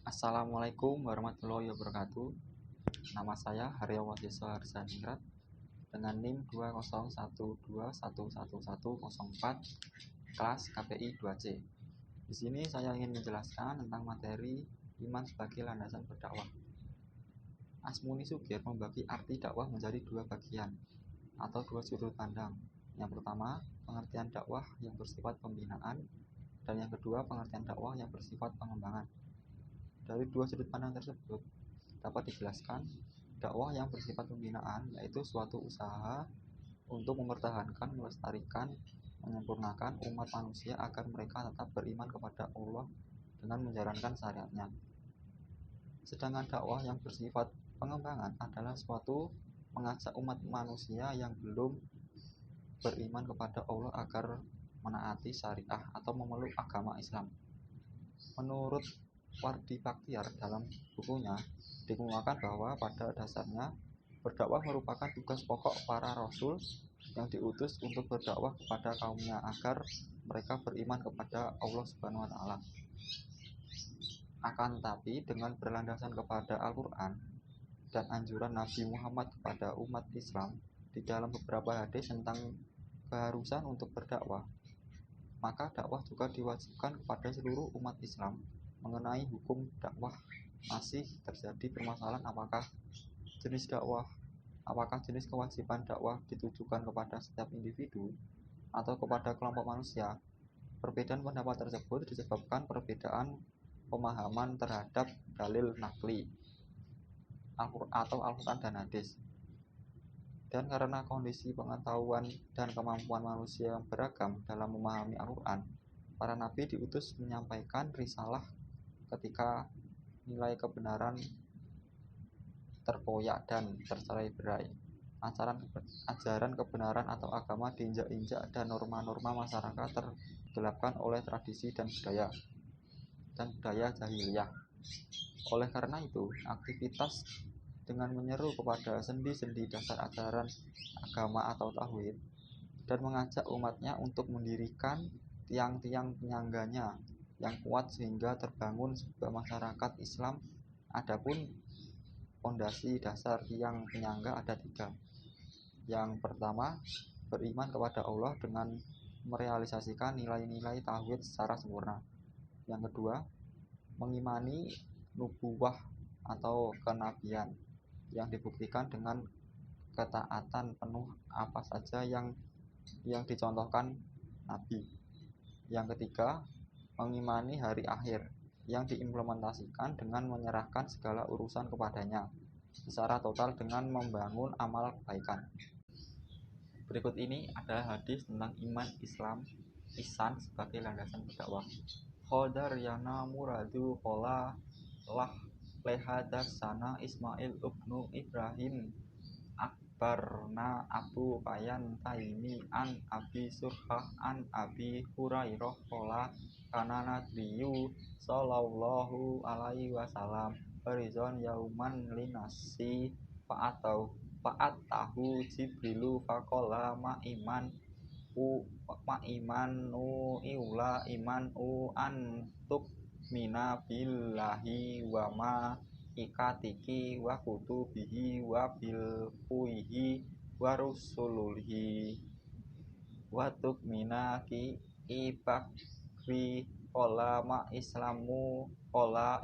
Assalamualaikum warahmatullahi wabarakatuh. Nama saya Haryawan Desa Harsaningrat dengan NIM 20121111104 kelas KPI 2C. Di sini saya ingin menjelaskan tentang materi iman sebagai landasan berdakwah. Asmuni Sugir membagi arti dakwah menjadi dua bagian atau dua sudut pandang. Yang pertama, pengertian dakwah yang bersifat pembinaan, dan yang kedua, pengertian dakwah yang bersifat pengembangan. Dari dua sudut pandang tersebut dapat dijelaskan, dakwah yang bersifat pembinaan yaitu suatu usaha untuk mempertahankan, melestarikan, menyempurnakan umat manusia agar mereka tetap beriman kepada Allah dengan menjalankan syariatnya. Sedangkan dakwah yang bersifat pengembangan adalah suatu mengajak umat manusia yang belum beriman kepada Allah agar menaati syariah atau memeluk agama Islam. Menurut Wardi Baktiar dalam bukunya dikemukakan bahwa pada dasarnya berdakwah merupakan tugas pokok para rasul yang diutus untuk berdakwah kepada kaumnya agar mereka beriman kepada Allah Subhanahu wa taala. Akan tetapi dengan berlandasan kepada Al-Qur'an dan anjuran Nabi Muhammad kepada umat Islam di dalam beberapa hadis tentang keharusan untuk berdakwah, maka dakwah juga diwajibkan kepada seluruh umat Islam. Mengenai hukum dakwah masih terjadi permasalahan apakah jenis kewajiban dakwah ditujukan kepada setiap individu atau kepada kelompok manusia. Perbedaan pendapat tersebut disebabkan perbedaan pemahaman terhadap dalil nakli atau Al-Quran dan hadis. Dan karena kondisi pengetahuan dan kemampuan manusia yang beragam dalam memahami Al-Quran, para nabi diutus menyampaikan risalah ketika nilai kebenaran terkoyak dan tercerai-berai. Ajaran kebenaran atau agama diinjak-injak dan norma-norma masyarakat tergelapkan oleh tradisi dan budaya jahiliyah. Oleh karena itu, aktivitas dengan menyeru kepada sendi-sendi dasar ajaran agama atau tauhid dan mengajak umatnya untuk mendirikan tiang-tiang penyangganya yang kuat sehingga terbangun sebuah masyarakat Islam. Adapun fondasi dasar tiang penyangga ada tiga. Yang pertama, beriman kepada Allah dengan merealisasikan nilai-nilai tauhid secara sempurna. Yang kedua, mengimani nubuwah atau kenabian yang dibuktikan dengan ketaatan penuh apa saja yang dicontohkan Nabi. Yang ketiga, mengimani hari akhir yang diimplementasikan dengan menyerahkan segala urusan kepadanya secara total dengan membangun amal kebaikan. Berikut ini adalah hadis tentang iman Islam ihsan sebagai landasan berdakwah. Khodar yana muradu kola lah lehadas sana Ismail ibnu Ibrahim akbarna Abu Bayan Taimi an Abi Surhah an Abi Hurairah kola kana Nabiyu sallallahu alaihi wasallam barizon yauman linasi fa'atahu Jibrilu faqala ma'imanu iula imanu antuk mina billahi wa ma ikatiki wa kutubihi wa bil kuihi wa rusuluhi wa tukmina ki ibakwi kola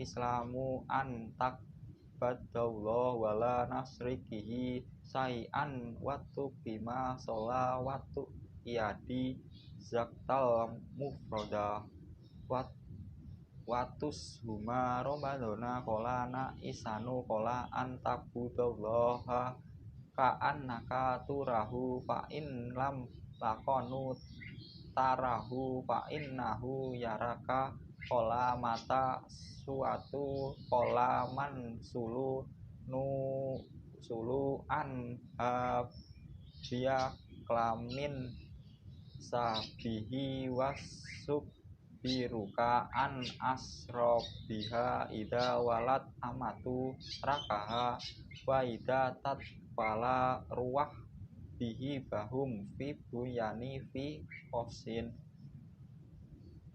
islamu antak badallah wala nasrikihi say'an watu bima shola watu iadi zaktal mufroda watus huma romadona kola na isanu kola antabudallaha ka'annaka turahu fa'in lam lakonu tarahu fa'innahu yaraka kola mata suatu kola man sulu an dia klamin sabihi wasub biruka an asrobiha ida walat amatu rakaha wa ida tatfala ruah bihi bahum fi buyani fi kosin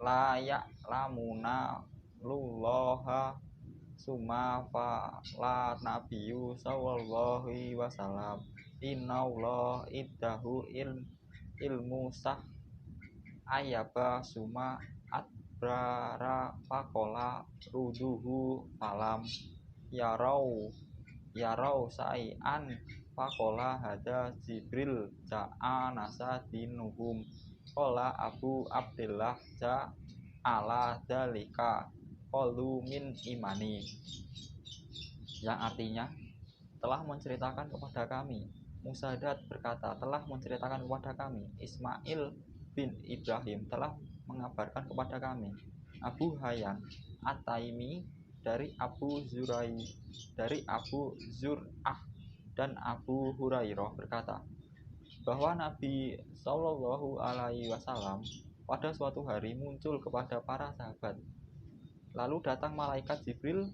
layak lamuna lullaha summa fala nabiyyu sallallahu alaihi wasallam innallaha iddahu ilmu sah ayaba summa adbrara faqala ruduhu falam yarau sa'ian faqala hada Jibril ja'a nasa dinuhum qala Abu Abdillah ja'ala dalika qalu min imani, yang artinya telah menceritakan kepada kami. Musaddad berkata, telah menceritakan kepada kami. Ismail bin Ibrahim telah mengabarkan kepada kami. Abu Hayyan At-Taimi dari Abu Zur'ah dan Abu Hurairah berkata bahwa Nabi Shallallahu Alaihi Wasallam pada suatu hari muncul kepada para sahabat. Lalu datang malaikat Jibril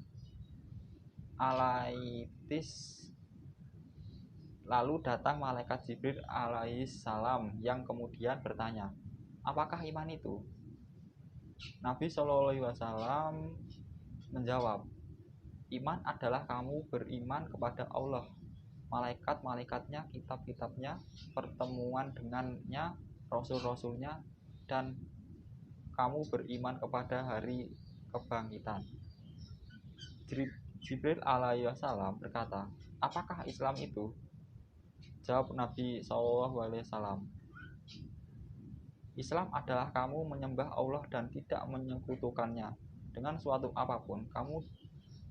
alaihissalam yang kemudian bertanya, apakah iman itu? Nabi Shallallahu Alaihi Wasallam menjawab, iman adalah kamu beriman kepada Allah, malaikat-malaikatnya, kitab-kitabnya, pertemuan dengannya, rasul-rasulnya, dan kamu beriman kepada hari kebangkitan. Jibril alaihi wasallam berkata, apakah Islam itu? Jawab Nabi SAW, Islam adalah kamu menyembah Allah dan tidak menyekutukannya dengan suatu apapun. Kamu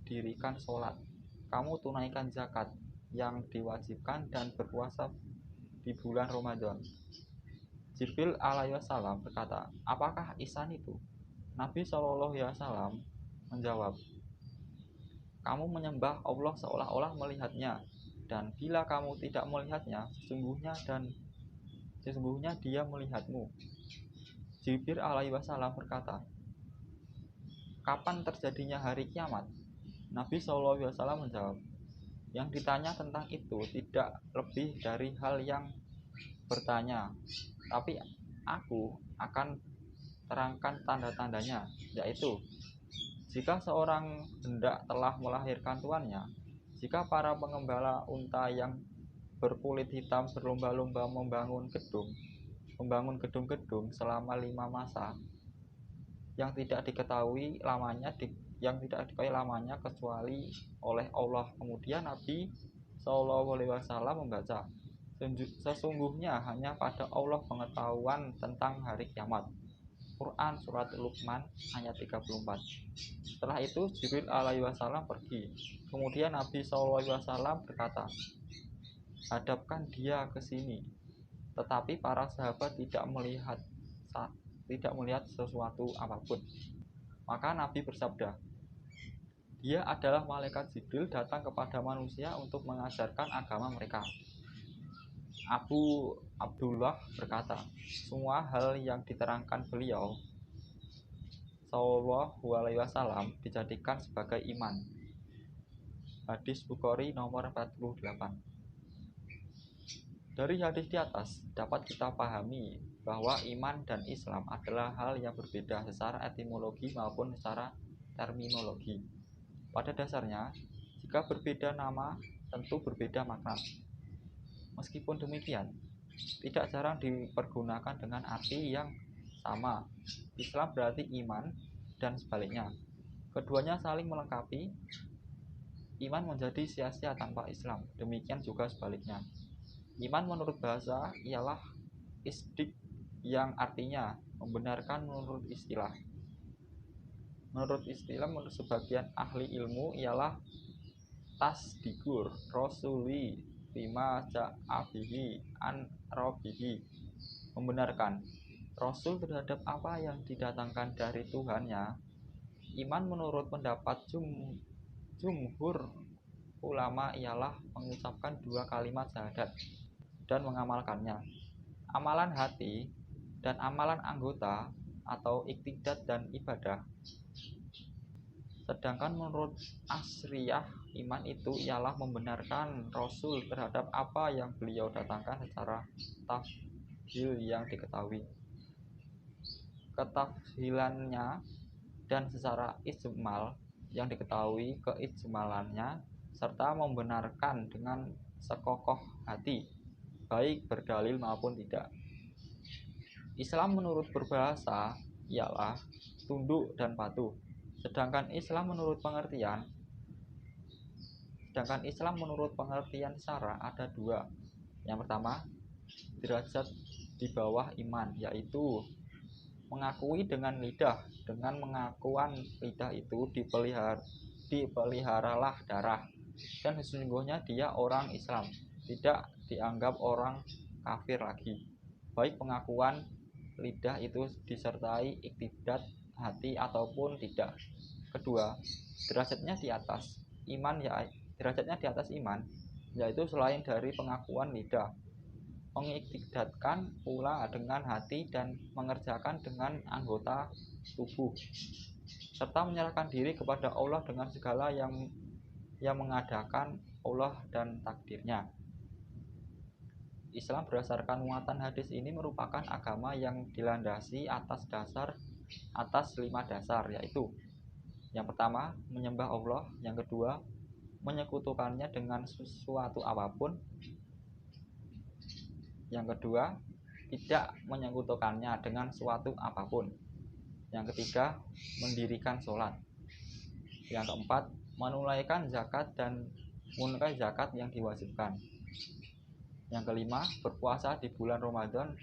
dirikan sholat, kamu tunaikan zakat yang diwajibkan dan berpuasa di bulan Ramadan. Jibril alaihi wasallam berkata, apakah ihsan itu? Nabi SAW menjawab, kamu menyembah Allah seolah-olah melihatnya, dan bila kamu tidak melihatnya, sesungguhnya dia melihatmu. Jibril alaihi wasallam berkata, kapan terjadinya hari kiamat? Nabi SAW menjawab, yang ditanya tentang itu tidak lebih dari hal yang bertanya, tapi aku akan terangkan tanda-tandanya, yaitu jika seorang hendak telah melahirkan tuannya, jika para pengembala unta yang berkulit hitam berlomba-lomba membangun gedung-gedung selama 5 masa yang tidak diketahui lamanya kecuali oleh Allah. Kemudian Nabi SAW membaca, sesungguhnya hanya pada Allah pengetahuan tentang hari kiamat. Quran Surat Luqman ayat 34. Setelah itu Jibril alaihi wasallam pergi. Kemudian Nabi SAW berkata, hadapkan dia ke sini. Tetapi para sahabat tidak melihat sesuatu apapun. Maka Nabi bersabda, dia adalah malaikat Jibril datang kepada manusia untuk mengajarkan agama mereka. Abu Abdullah berkata, semua hal yang diterangkan beliau Shallallahu Alaihi Wasallam dijadikan sebagai iman. Hadis Bukhari nomor 48. Dari hadis di atas dapat kita pahami bahwa iman dan Islam adalah hal yang berbeda secara etimologi maupun secara terminologi. Pada dasarnya, jika berbeda nama, tentu berbeda makna. Meskipun demikian, tidak jarang dipergunakan dengan arti yang sama. Islam berarti iman dan sebaliknya. Keduanya saling melengkapi. Iman menjadi sia-sia tanpa Islam. Demikian juga sebaliknya. Iman menurut bahasa ialah isdik, yang artinya membenarkan menurut istilah. Menurut sebagian ahli ilmu ialah tasdikur rasuli bima ja'abihi an rabbihi, membenarkan Rasul terhadap apa yang didatangkan dari Tuhannya. Iman menurut pendapat jumhur ulama ialah mengucapkan 2 kalimat syahadat dan mengamalkannya. Amalan hati dan amalan anggota atau iktidat dan ibadah. Sedangkan menurut Asriyah, iman itu ialah membenarkan Rasul terhadap apa yang beliau datangkan secara tafhil yang diketahui, ketafhilannya, dan secara ijmal yang diketahui keijmalannya serta membenarkan dengan sekokoh hati, baik berdalil maupun tidak. Islam menurut berbahasa ialah tunduk dan patuh. Sedangkan Islam menurut pengertian syara ada dua. Yang pertama, derajat di bawah iman, yaitu mengakui dengan lidah. Dengan mengakuan lidah itu dipeliharalah darah, dan sesungguhnya dia orang Islam, tidak dianggap orang kafir lagi. Baik pengakuan lidah itu disertai iktidat hati ataupun tidak. Kedua, derajatnya di atas iman, yaitu selain dari pengakuan lidah, mengiktidatkan pula dengan hati dan mengerjakan dengan anggota tubuh, serta menyerahkan diri kepada Allah dengan segala yang mengadakan Allah dan takdirnya. Islam berdasarkan muatan hadis ini merupakan agama yang dilandasi atas 5 dasar, yaitu yang pertama, menyembah Allah. Yang kedua, menyekutukannya dengan sesuatu apapun. Yang kedua, tidak menyekutukannya dengan suatu apapun. Yang ketiga, mendirikan sholat. Yang keempat, menunaikan zakat yang diwajibkan. Yang kelima, berpuasa di bulan Ramadan.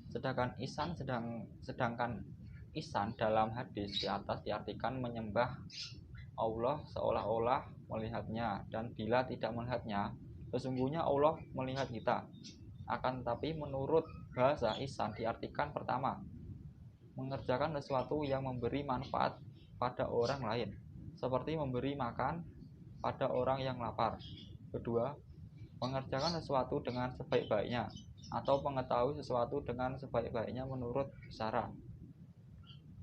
Sedangkan ihsan dalam hadis di atas diartikan menyembah Allah seolah-olah melihatnya, dan bila tidak melihatnya, sesungguhnya Allah melihat kita. Akan tetapi menurut bahasa ihsan diartikan pertama, mengerjakan sesuatu yang memberi manfaat pada orang lain, seperti memberi makan pada orang yang lapar. Kedua, mengerjakan sesuatu dengan sebaik-baiknya, atau mengetahui sesuatu dengan sebaik-baiknya menurut syara.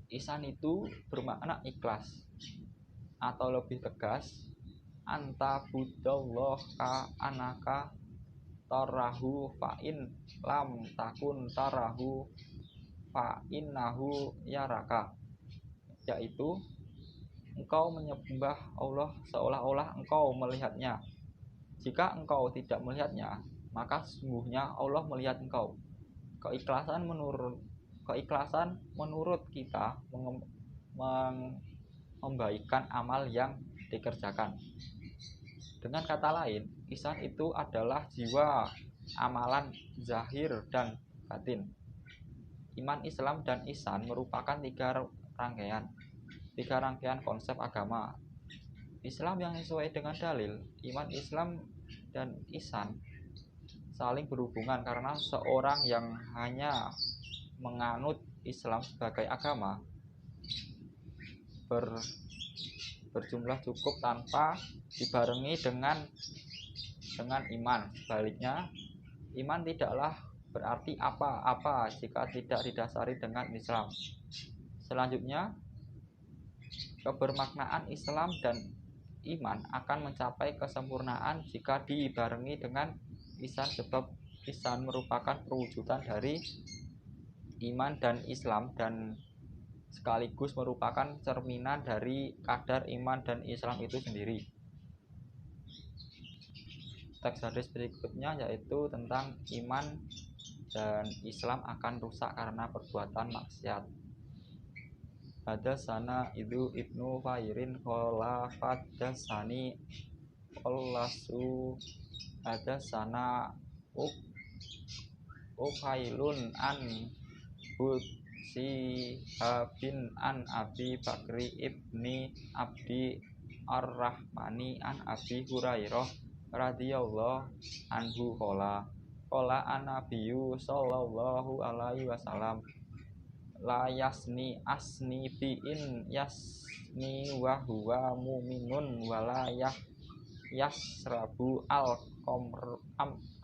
Ihsan itu bermakna ikhlas, atau lebih tegas, anta budallah ka anaka tarahu fa'in lam takun tarahu fa'innahu yaraka, yaitu engkau menyembah Allah seolah-olah engkau melihatnya. Jika engkau tidak melihatnya, maka sesungguhnya Allah melihat engkau. Keikhlasan menurut kita membaikkan amal yang dikerjakan. Dengan kata lain, ihsan itu adalah jiwa amalan zahir dan batin. Iman, Islam, dan ihsan merupakan tiga rangkaian konsep agama Islam yang sesuai dengan dalil. Iman, Islam, dan ihsan saling berhubungan karena seorang yang hanya menganut Islam sebagai agama berjumlah cukup tanpa dibarengi dengan iman. Sebaliknya, iman tidaklah berarti apa-apa jika tidak didasari dengan Islam. Selanjutnya, kebermaknaan Islam dan iman akan mencapai kesempurnaan jika dibarengi dengan ihsan, sebab ihsan merupakan perwujudan dari iman dan Islam dan sekaligus merupakan cerminan dari kadar iman dan Islam itu sendiri. Teks hadis berikutnya yaitu tentang iman dan Islam akan rusak karena perbuatan maksiat. Hadatsana Ibnu Fairin qala hadatsani qallasu hadatsana Ufailun an Sihabin an Abi Bakri ibni Abdi Ar-Rahmani an Abi Hurairah radhiyallahu anhu qala an-nabiyyu sallallahu alaihi wasallam la yasni asni bi'in yasni wa huwa mu'minun wala yasrabu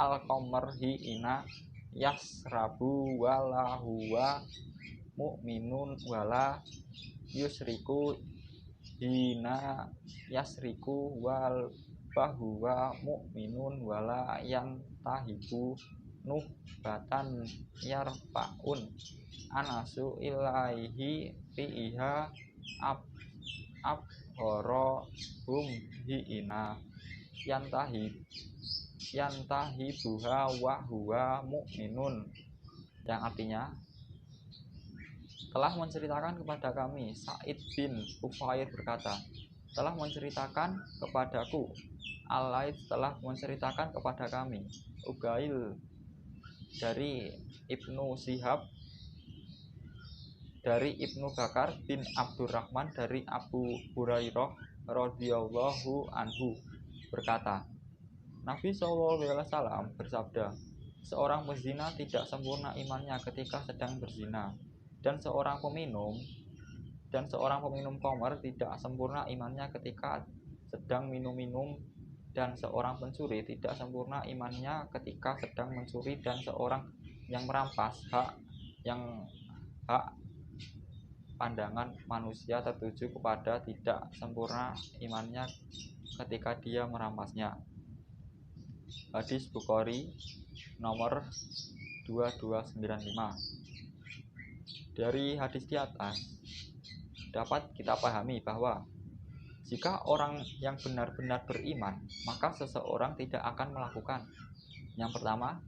al-qamri ina yasrabu wala huwa mu'minun wala yusriku hina yasriku wal bahwa mu'minun wala yantahibu nuhbatan yarfa'un anasu ilaihi fi'iha abhara hum hiina yantahi buha wa huwa mu'minun, yang artinya telah menceritakan kepada kami. Sa'id bin Ufair berkata, telah menceritakan kepadaku. Al-Laits telah menceritakan kepada kami. Ugail dari Ibnu Shihab dari Ibnu Bakar bin Abdurrahman dari Abu Hurairah radhiyallahu anhu berkata, Nabi SAW bersabda, seorang pezina tidak sempurna imannya ketika sedang berzina, dan seorang peminum khamr tidak sempurna imannya ketika sedang minum-minum, dan seorang pencuri tidak sempurna imannya ketika sedang mencuri, dan seorang yang merampas hak pandangan manusia tertuju kepada tidak sempurna imannya ketika dia merampasnya. Hadis Bukhari nomor 2295. Dari hadis di atas dapat kita pahami bahwa jika orang yang benar-benar beriman, maka seseorang tidak akan melakukan yang pertama,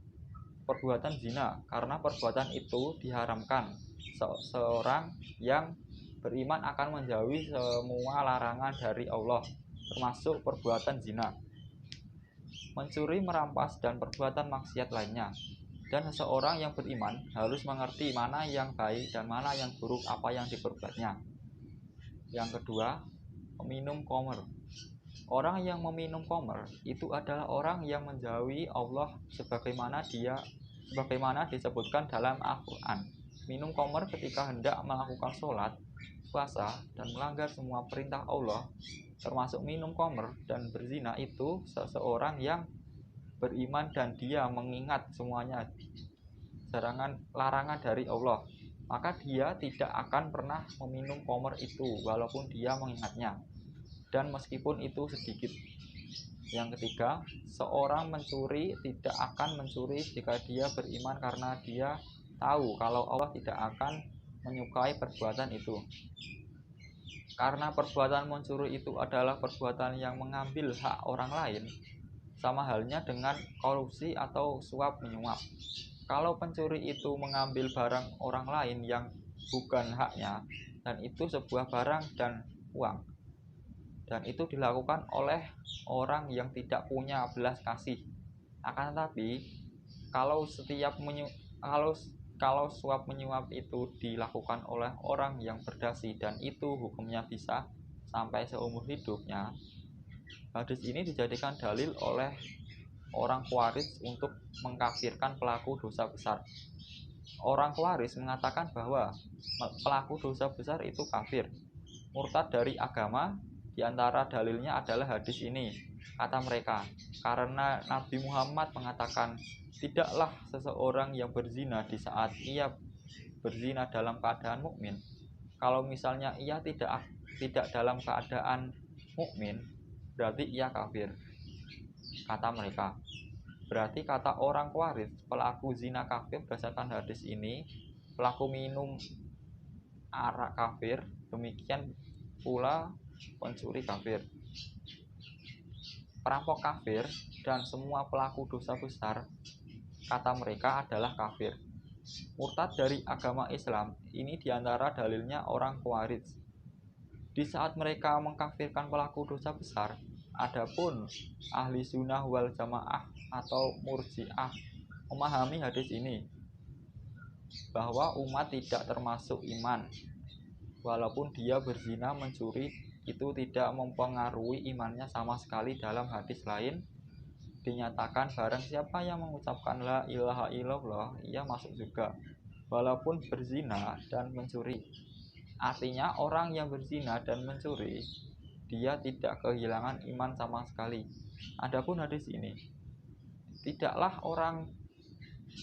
perbuatan zina, karena perbuatan itu diharamkan. Seorang yang beriman akan menjauhi semua larangan dari Allah, termasuk perbuatan zina, mencuri, merampas, dan perbuatan maksiat lainnya. Dan seseorang yang beriman harus mengerti mana yang baik dan mana yang buruk apa yang diperbuatnya. Yang kedua, meminum khamr. Orang yang meminum khamr itu adalah orang yang menjauhi Allah sebagaimana disebutkan dalam Al-Quran. Minum khamr ketika hendak melakukan sholat, puasa, dan melanggar semua perintah Allah, termasuk minum khamr dan berzina, itu seseorang yang beriman dan dia mengingat semuanya larangan dari Allah, maka dia tidak akan pernah meminum khamr itu walaupun dia mengingatnya, dan meskipun itu sedikit. Yang ketiga, seorang mencuri tidak akan mencuri jika dia beriman karena dia tahu kalau Allah tidak akan menyukai perbuatan itu. Karena perbuatan mencuri itu adalah perbuatan yang mengambil hak orang lain, sama halnya dengan korupsi atau suap menyuap. Kalau pencuri itu mengambil barang orang lain yang bukan haknya, dan itu sebuah barang dan uang, dan itu dilakukan oleh orang yang tidak punya belas kasih. Akan tetapi kalau suap menyuap itu dilakukan oleh orang yang berdasi dan itu hukumnya bisa sampai seumur hidupnya, hadis ini dijadikan dalil oleh orang Khawarij untuk mengkafirkan pelaku dosa besar. Orang Khawarij mengatakan bahwa pelaku dosa besar itu kafir, murtad dari agama. Di antara dalilnya adalah hadis ini. Kata mereka, karena Nabi Muhammad mengatakan, tidaklah seseorang yang berzina di saat ia berzina dalam keadaan mukmin. Kalau misalnya ia tidak dalam keadaan mukmin, berarti ia kafir. Kata mereka. Berarti kata orang Khawarij, pelaku zina kafir berdasarkan hadis ini, pelaku minum arak kafir, demikian pula pencuri kafir, perampok kafir, dan semua pelaku dosa besar, kata mereka, adalah kafir, murtad dari agama Islam. Ini diantara dalilnya orang Khawarij. Di saat mereka mengkafirkan pelaku dosa besar, adapun ahli sunnah wal jamaah atau murji'ah memahami hadis ini bahwa umat tidak termasuk iman walaupun dia berzina, mencuri, itu tidak mempengaruhi imannya sama sekali. Dalam hadis lain dinyatakan barang siapa yang mengucapkan la ilaha illallah, ia masuk surga walaupun berzina dan mencuri. Artinya orang yang berzina dan mencuri, dia tidak kehilangan iman sama sekali. Adapun hadis ini, tidaklah orang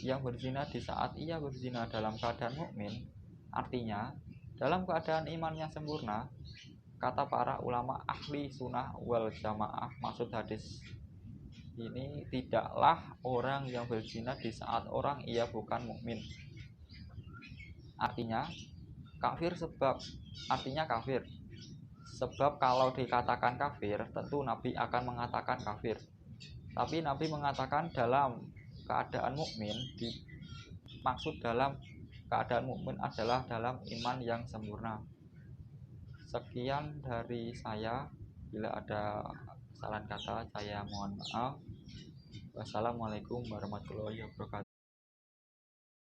yang berzina di saat ia berzina dalam keadaan mukmin, artinya dalam keadaan imannya sempurna. Kata para ulama ahli sunnah wal jamaah, maksud hadis ini tidaklah orang yang berzina di saat orang ia bukan mukmin. Artinya kafir Sebab kalau dikatakan kafir, tentu Nabi akan mengatakan kafir. Tapi Nabi mengatakan dalam keadaan mukmin, dimaksud dalam keadaan mukmin adalah dalam iman yang sempurna. Sekian dari saya. Bila ada kesalahan kata, saya mohon maaf. Wassalamualaikum warahmatullahi wabarakatuh.